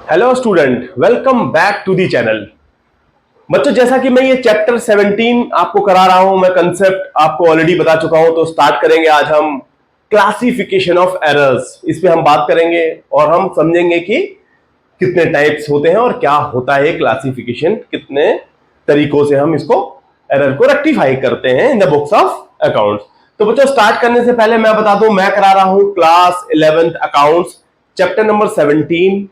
Hello student, welcome back to the channel. बच्चों, जैसा कि मैं ये चैप्टर 17 आपको करा रहा हूं, मैं कंसेप्ट आपको ऑलरेडी बता चुका हूं, तो स्टार्ट करेंगे आज हम क्लासिफिकेशन ऑफ एरर्स। इस पे हम बात करेंगे और हम समझेंगे कि कितने टाइप्स होते हैं और क्या होता है क्लासिफिकेशन, कितने तरीकों से हम इसको एरर को रेक्टिफाई करते हैं in the books of accounts. तो बच्चों, स्टार्ट करने से पहले मैं बता दूं, मैं करा रहा हूं class 11th accounts chapter number 17,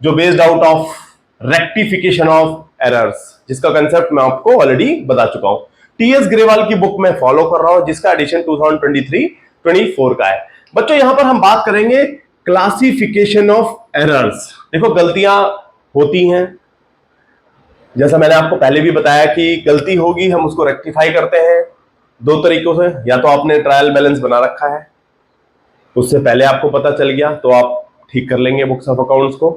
जो based out of rectification of errors, जिसका कंसेप्ट मैं आपको ऑलरेडी बता चुका हूं। टीएस ग्रेवाल की बुक में फॉलो कर रहा हूं, जिसका एडिशन 2023-24 का है। बच्चों, यहां पर हम बात करेंगे क्लासिफिकेशन ऑफ एरर्स। देखो, गलतियां होती हैं, जैसा मैंने आपको पहले भी बताया कि गलती होगी, हम उसको रेक्टिफाई करते हैं दो तरीकों से। या तो आपने ट्रायल बैलेंस बना रखा है, उससे पहले आपको पता चल गया तो आप ठीक कर लेंगे बुक्स ऑफ अकाउंट्स को।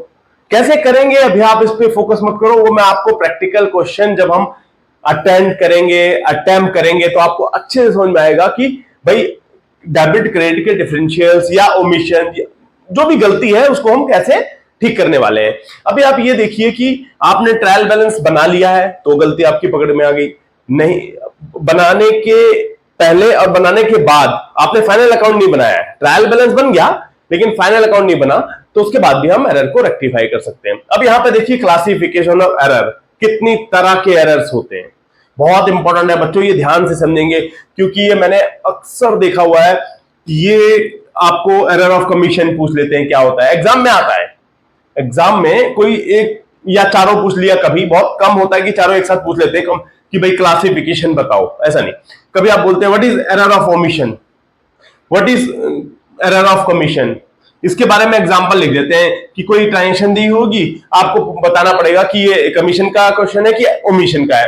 कैसे करेंगे अभी आप इस पे फोकस मत करो, वो मैं आपको प्रैक्टिकल क्वेश्चन जब हम अटेम्प्ट करेंगे तो आपको अच्छे से समझ में आएगा कि भाई डेबिट क्रेडिट के डिफरेंशियल्स या ओमिशन, जो भी गलती है उसको हम कैसे ठीक करने वाले हैं। अभी आप ये देखिए कि आपने ट्रायल बैलेंस बना लिया है तो गलती आपकी पकड़ में आ गई। नहीं, बनाने के पहले और बनाने के बाद आपने फाइनल अकाउंट नहीं बनाया है, ट्रायल बैलेंस बन गया लेकिन फाइनल अकाउंट नहीं बना, तो उसके बाद भी हम एरर को रेक्टिफाई कर सकते हैं। अब यहां पे देखिए क्लासिफिकेशन ऑफ एरर, कितनी तरह के एरर्स होते हैं। बहुत इंपॉर्टेंट है बच्चों, ये ध्यान से समझेंगे, क्योंकि ये मैंने अक्सर देखा हुआ है। ये आपको एरर ऑफ कमीशन पूछ लेते हैं, क्या होता है, एग्जाम में आता है। एग्जाम में कोई एक या चारों पूछ लिया, कभी बहुत कम होता है कि चारों एक साथ पूछ लेते हैं कि भाई क्लासिफिकेशन बताओ, ऐसा नहीं। कभी आप बोलते हैं what is error of omission, what is error of commission, इसके बारे में एग्जांपल लिख देते हैं कि कोई ट्रांजेक्शन दी होगी, आपको बताना पड़ेगा कि ये कमीशन का क्वेश्चन है कि ओमिशन का है।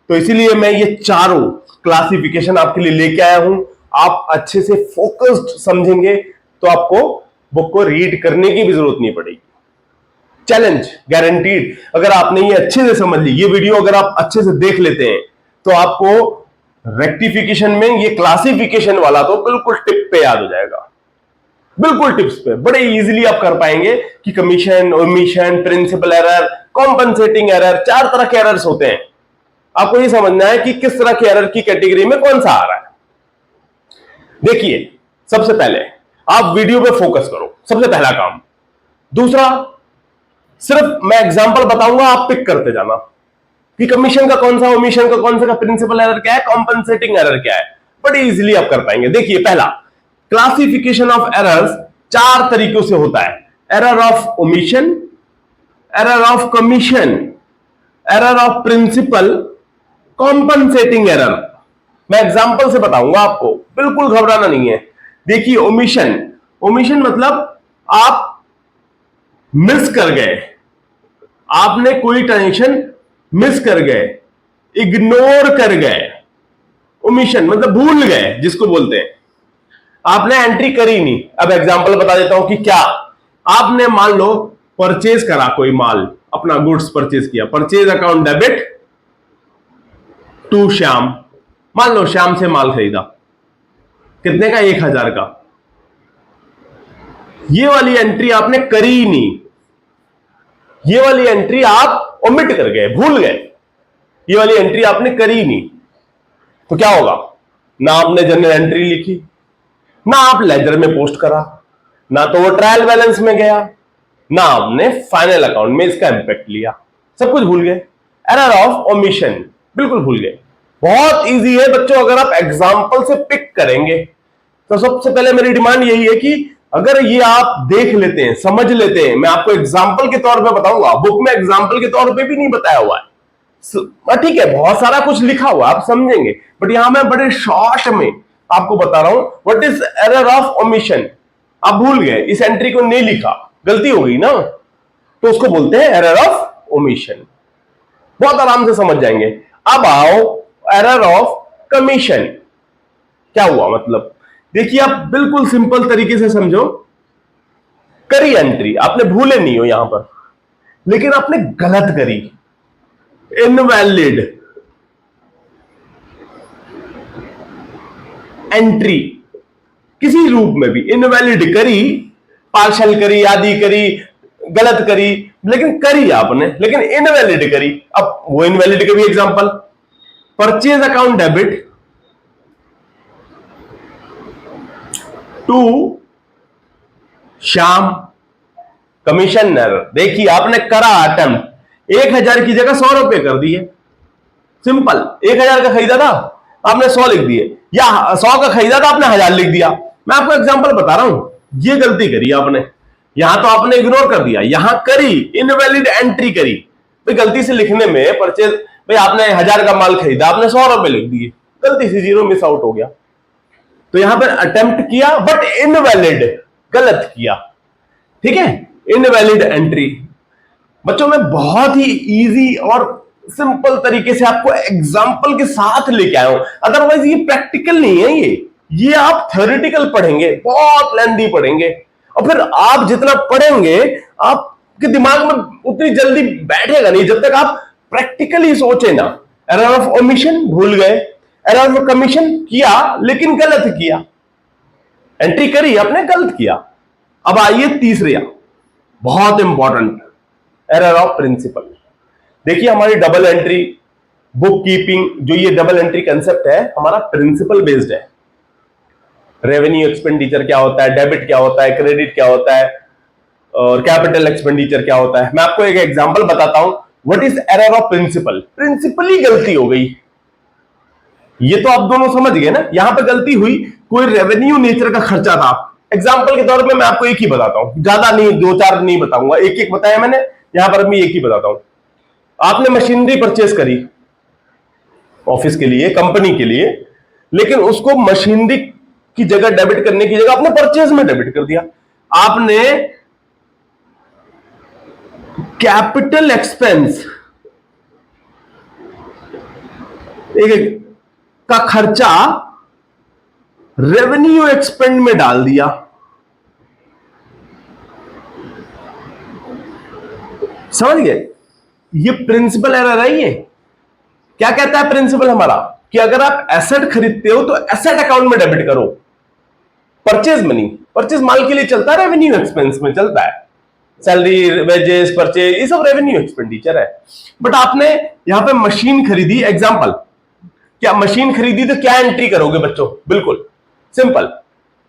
तो इसीलिए मैं ये चारों क्लासिफिकेशन आपके लिए लेके आया हूं। आप अच्छे से फोकस्ड समझेंगे तो आपको बुक को रीड करने की भी जरूरत नहीं पड़ेगी। Challenge guaranteed. अगर आपने ये अच्छे से समझ ली, ये वीडियो अगर आप अच्छे से देख लेते हैं, तो आपको रेक्टिफिकेशन में ये क्लासिफिकेशन वाला तो बिल्कुल टिप पे याद हो जाएगा, बिल्कुल टिप्स पे बड़े इजीली आप कर पाएंगे कि commission, omission, principle error, compensating error, चार तरह के एरर्स होते हैं। आपको ये समझना है कि किस तरह के एरर की कैटेगरी में कौन सा आ रहा है। देखिए, सबसे पहले आप वीडियो पे फोकस करो, सबसे पहला काम। दूसरा, सिर्फ मैं एग्जांपल बताऊंगा, आप पिक करते जाना कि कमीशन का कौन सा, ओमिशन का कौन सा, प्रिंसिपल एरर क्या है, कॉम्पनसेटिंग एरर क्या है। बड़ी इजीली आप कर पाएंगे। देखिए, पहला, क्लासिफिकेशन ऑफ एरर्स चार तरीकों से होता है। Error of omission, error of commission, error of principle, compensating error. मैं एग्जांपल से बताऊंगा आपको, बिल्कुल घबराना नहीं है। देखिए, ओमिशन, ओमिशन मतलब आप मिस कर गए, आपने कोई ट्रांजेक्शन मिस कर गए, इग्नोर कर गए। ओमिशन मतलब भूल गए, जिसको बोलते हैं। आपने एंट्री करी नहीं। अब एग्जांपल बता देता हूं कि क्या, आपने मान लो परचेज करा, कोई माल, अपना गुड्स परचेज किया, purchase account debit to Shyam. मान लो श्याम से माल खरीदा, कितने का, 1000 का। ये वाली एंट्री आपने करी ही नहीं, ये वाली एंट्री आप ओमिट कर गए, भूल गए, ये वाली एंट्री आपने करी नहीं। तो क्या होगा, ना आपने जनरल एंट्री लिखी, ना आप लेजर में पोस्ट करा, ना तो वो ट्रायल बैलेंस में गया, ना आपने फाइनल अकाउंट में इसका इंपैक्ट लिया, सब कुछ भूल गए। एरर ऑफ ओमिशन, बिल्कुल भूल गए। बहुत इजी है बच्चों, अगर आप एग्जांपल से पिक करेंगे। तो सबसे पहले मेरी डिमांड यही है कि अगर ये आप देख लेते हैं, समझ लेते हैं, मैं आपको एग्जांपल के तौर पे बताऊंगा, बुक में एग्जांपल के तौर पे भी नहीं बताया हुआ है, ठीक है, बहुत सारा कुछ लिखा हुआ आप समझेंगे, बट यहां मैं बड़े शॉर्ट में आपको बता रहा हूं what is error of omission. आप भूल गए, इस एंट्री को नहीं लिखा, गलती हो गई ना, तो उसको बोलते हैं एरर ऑफ ओमिशन। बहुत आराम से समझ जाएंगे। अब आओ एरर ऑफ कमीशन। क्या हुआ मतलब, देखिए, आप बिल्कुल सिंपल तरीके से समझो। करी एंट्री, आपने भूले नहीं हो यहां पर, लेकिन आपने गलत करी, इनवैलिड एंट्री, किसी रूप में भी इनवैलिड करी, पार्शल करी, आधी करी, गलत करी, लेकिन करी आपने, लेकिन इनवैलिड करी। अब वो इनवैलिड के भी example, purchase account debit to Shyam, commission error. देखिए आपने करा अटेम्प्ट, 1000 की जगह 100 रुपए कर दिए, सिंपल। 1000 का खरीदा था आपने 100 लिख दिए, या 100 का खरीदा था आपने 1000 लिख दिया। मैं आपको एग्जांपल बता रहा हूं, ये गलती करी आपने। यहां तो आपने इग्नोर कर दिया, यहां करी इनवैलिड एंट्री करी। भाई गलती से लिखने में परचेज, भाई आपने 1000 का माल खरीदा, आपने 100 रुपए लिख दिए, गलती से 0 मिस आउट हो गया। तो यहां पर अटेम्प्ट किया बट इनवैलिड, गलत किया, ठीक है, इनवैलिड एंट्री। बच्चों में बहुत ही इजी और सिंपल तरीके से आपको एग्जांपल के साथ लेके आया हूं, अदरवाइज ये प्रैक्टिकल नहीं है, ये आप थ्योरेटिकल पढ़ेंगे, बहुत लेंथी पढ़ेंगे, और फिर आप जितना पढ़ेंगे आपके दिमाग में उतनी जल्दी बैठेगा नहीं जब तक आप प्रैक्टिकली सोचे ना। एरर ऑफ ओमिशन भूल गए, एरर ऑफ कमीशन किया लेकिन गलत किया, एंट्री करी आपने गलत किया। अब आइए तीसरे, बहुत इंपॉर्टेंट, एरर ऑफ प्रिंसिपल। देखिए हमारी डबल एंट्री बुक कीपिंग, जो ये डबल एंट्री कंसेप्ट है हमारा प्रिंसिपल बेस्ड है। रेवेन्यू एक्सपेंडिचर क्या होता है, डेबिट क्या होता है, क्रेडिट क्या होता है, और कैपिटल एक्सपेंडिचर क्या होता है। मैं आपको एक एग्जांपल बताता हूं, what is error of principle. Principle ही गलती हो गई, ये तो आप दोनों समझ गए ना। यहां पे गलती हुई, कोई रेवेन्यू नेचर का खर्चा था। एग्जांपल के तौर पे मैं आपको एक ही बताता हूं, ज्यादा नहीं, 2-4 नहीं बताऊंगा, एक एक बताया मैंने, यहां पर मैं एक ही बताता हूं। आपने मशीनरी परचेज करी ऑफिस के लिए, कंपनी के लिए, लेकिन उसको मशीनरी की जगह डेबिट करने की जगह आपने परचेज में डेबिट कर दिया। आपने कैपिटल एक्सपेंस का खर्चा रेवेन्यू एक्सपेंड में डाल दिया। समझ गए, ये प्रिंसिपल एरर है। ये क्या कहता है प्रिंसिपल हमारा, कि अगर आप एसेट खरीदते हो तो एसेट अकाउंट में डेबिट करो, परचेज मनी। परचेज माल के लिए चलता है, रेवेन्यू एक्सपेंस में चलता है, सैलरी, वेजेस, परचेज, ये सब रेवेन्यू एक्सपेंडिचर है। बट आपने यहां पे मशीन खरीदी, एग्जांपल, क्या मशीन खरीदी तो क्या एंट्री करोगे बच्चों, बिल्कुल simple,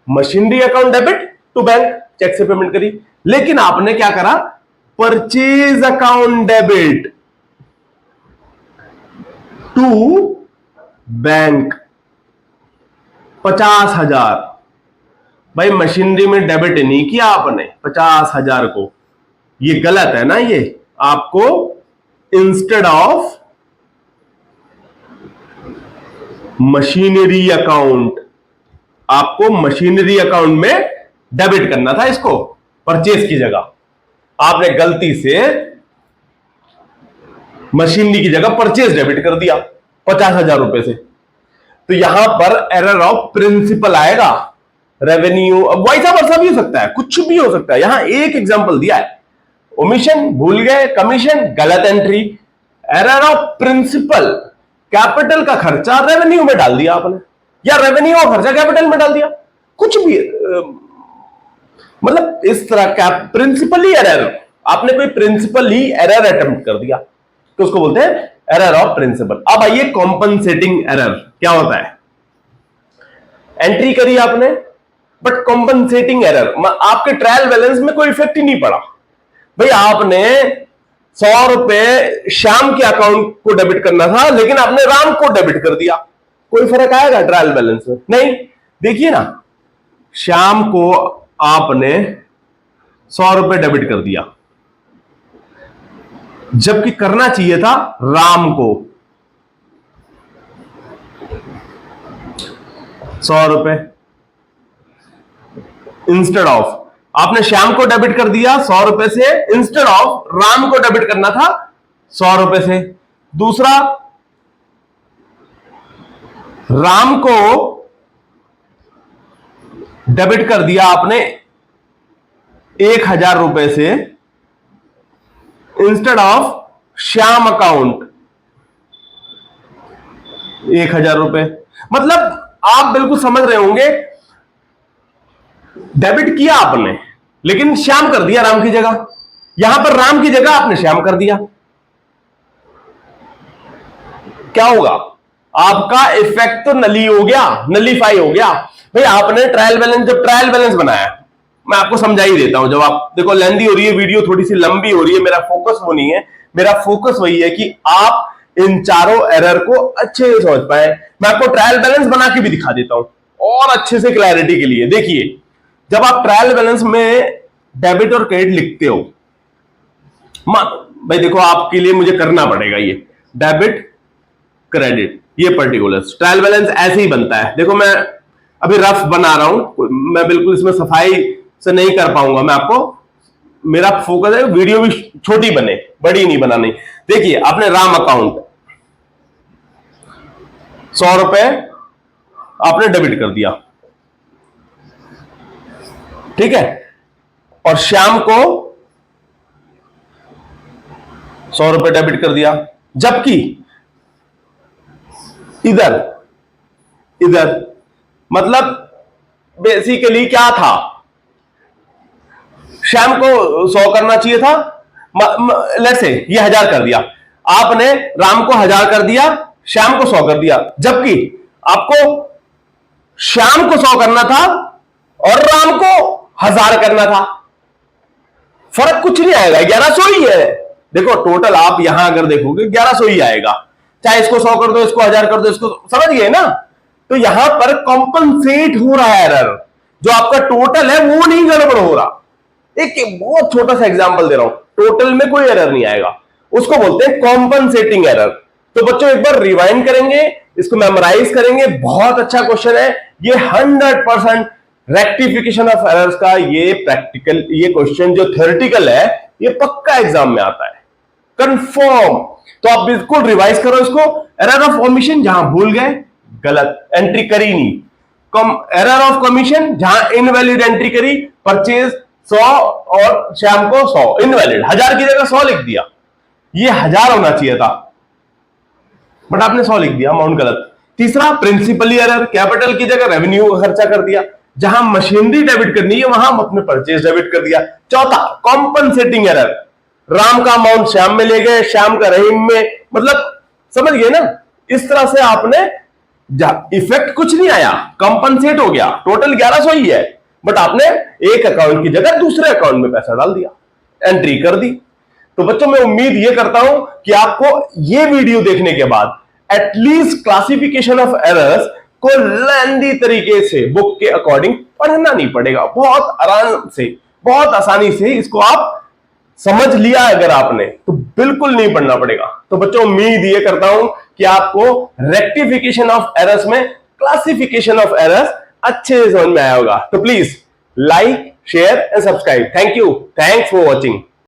machinery account debit to bank, cheque से पेमेंट करी। लेकिन आपने क्या करा, purchase account debit to bank 50,000। भाई मशीनरी में डेबिट नहीं किया आपने 50,000 को, ये गलत है ना। ये आपको इंस्टेड ऑफ मशीनरी अकाउंट, आपको मशीनरी अकाउंट में डेबिट करना था इसको, परचेज की जगह। आपने गलती से मशीनरी की जगह परचेज डेबिट कर दिया 50,000 रुपए से, तो यहां पर एरर ऑफ प्रिंसिपल आएगा। रेवेन्यू, अब वैसा वर्षा भी हो सकता है, कुछ भी हो सकता है। यहां एक एग्जांपल दिया है, ओमिशन भूल गए, कमीशन गलत entry, error of principle, capital का खर्चा रेवेन्यू में डाल दिया आपने, या रेवेन्यू का खर्चा कैपिटल में डाल दिया, कुछ भी, मतलब इस तरह का प्रिंसिपली एरर, आपने कोई प्रिंसिपली एरर अटेम्प्ट कर दिया, तो उसको बोलते हैं एरर ऑफ प्रिंसिपल। अब आइए कॉम्पनसेटिंग एरर क्या होता है। एंट्री करी आपने बट कॉम्पनसेटिंग एरर, आपके ट्रायल बैलेंस में कोई इफेक्ट ही नहीं पड़ा। भाई आपने 100 रुपए श्याम के अकाउंट को डेबिट करना था, लेकिन आपने राम को डेबिट कर दिया, कोई फर्क आएगा ट्रायल बैलेंस में? नहीं। देखिए ना, श्याम को आपने 100 रुपए डेबिट कर दिया, जबकि करना चाहिए था राम को 100 रुपए। इंस्टेड ऑफ, आपने श्याम को डेबिट कर दिया 100 रुपए से, इंस्टेड ऑफ राम को डेबिट करना था 100 रुपए से। दूसरा, राम को डेबिट कर दिया आपने 1000 रुपए से, इंस्टेड ऑफ श्याम अकाउंट 1000 रुपए। मतलब आप बिल्कुल समझ रहे होंगे, डेबिट किया आपने लेकिन श्याम कर दिया राम की जगह, यहां पर राम की जगह आपने श्याम कर दिया, क्या होगा? आपका इफेक्ट तो नली हो गया, नलीफाई हो गया। भाई आपने ट्रायल बैलेंस, जब ट्रायल बैलेंस बनाया, मैं आपको समझा ही देता हूं। जब आप देखो लेंदी हो रही है वीडियो, थोड़ी सी लंबी हो रही है, मेरा फोकस वो नहीं है। मेरा फोकस वही है कि आप इन चारों एरर को अच्छे से समझ पाए। मैं आपको ट्रायल बैलेंस बना के भी दिखा देता हूं और अच्छे से क्लैरिटी के लिए। देखिए, जब आप ट्रायल बैलेंस में डेबिट और क्रेडिट लिखते हो, भाई देखो आपके लिए मुझे करना पड़ेगा ये डेबिट क्रेडिट, ये पर्टिकुलर्स ट्रायल बैलेंस ऐसे ही बनता है। देखो मैं अभी रफ बना रहा हूं, मैं बिल्कुल इसमें सफाई से नहीं कर पाऊंगा। मैं आपको, मेरा फोकस है वीडियो भी छोटी बने, बड़ी नहीं बनानी। देखिए आपने राम अकाउंट 100 रुपए आपने डेबिट कर दिया, ठीक है, और श्याम को 100 रुपए डेबिट कर दिया। जबकि इधर इधर मतलब बेसिकली क्या था, श्याम को 100 करना चाहिए था, लेट्स से ये 1000 कर दिया, आपने राम को 1000 कर दिया, श्याम को 100 कर दिया। जबकि आपको श्याम को 100 करना था और राम को 1000 करना था। फर्क कुछ नहीं आएगा, 1100 ही है। देखो टोटल आप यहां अगर देखोगे 1100 ही आएगा, चाहे इसको 100 कर दो, इसको 1000 कर दो, इसको, समझ गए ना? तो यहां पर कॉम्पनसेट हो रहा है एरर, जो आपका टोटल है वो नहीं गड़बड़ हो रहा। एक बहुत छोटा सा एग्जांपल दे रहा हूं, टोटल में कोई एरर नहीं आएगा, उसको बोलते हैं कॉम्पनसेटिंग एरर। तो बच्चों एक बार रिवाइंड करेंगे, इसको मेमोराइज करेंगे, बहुत अच्छा क्वेश्चन है ये। 100% रेक्टिफिकेशन ऑफ एरर्स का ये प्रैक्टिकल, ये क्वेश्चन जो थ्योरेटिकल है, ये पक्का एग्जाम में आता है, कंफर्म। तो आप बिल्कुल रिवाइज करो इसको। एरर ऑफ ओमिशन, जहां भूल गए, गलत एंट्री करी नहीं। एरर ऑफ कमीशन, जहां इनवैलिड एंट्री करी, परचेज 100 और श्याम को 100 इनवैलिड, 1000 की जगह 100 लिख दिया, ये 1000 होना चाहिए था बट आपने 100 लिख दिया, अमाउंट गलत। तीसरा प्रिंसिपली एरर, कैपिटल की जगह रेवेन्यू का खर्चा कर दिया, जहां मशीनरी डेबिट करनी है वहां अपने परचेज डेबिट कर दिया। चौथा कॉम्पनसेटिंग एरर, राम का अमाउंट श्याम में ले गए, श्याम का रहीम में, मतलब समझ गए ना? इस तरह से आपने, इफेक्ट कुछ नहीं आया, कंपनसेट हो गया, टोटल 1100 ही है, बट आपने एक अकाउंट की जगह दूसरे अकाउंट में पैसा डाल दिया, एंट्री कर दी। तो बच्चों मैं उम्मीद ये करता हूं कि आपको ये वीडियो देखने के बाद एटलीस्ट क्लासिफिकेशन ऑफ एरर्स को लेंदी तरीके से बुक के अकॉर्डिंग पढ़ना नहीं पड़ेगा, बहुत आराम से, बहुत आसानी से इसको आप समझ लिया अगर आपने, तो बिल्कुल नहीं पढ़ना पड़ेगा। तो बच्चों उम्मीद ये करता हूं कि आपको रेक्टिफिकेशन ऑफ एरर्स में क्लासिफिकेशन ऑफ एरर्स अच्छे से समझ में आया होगा। तो please like, share and subscribe. Thank you, thanks for watching.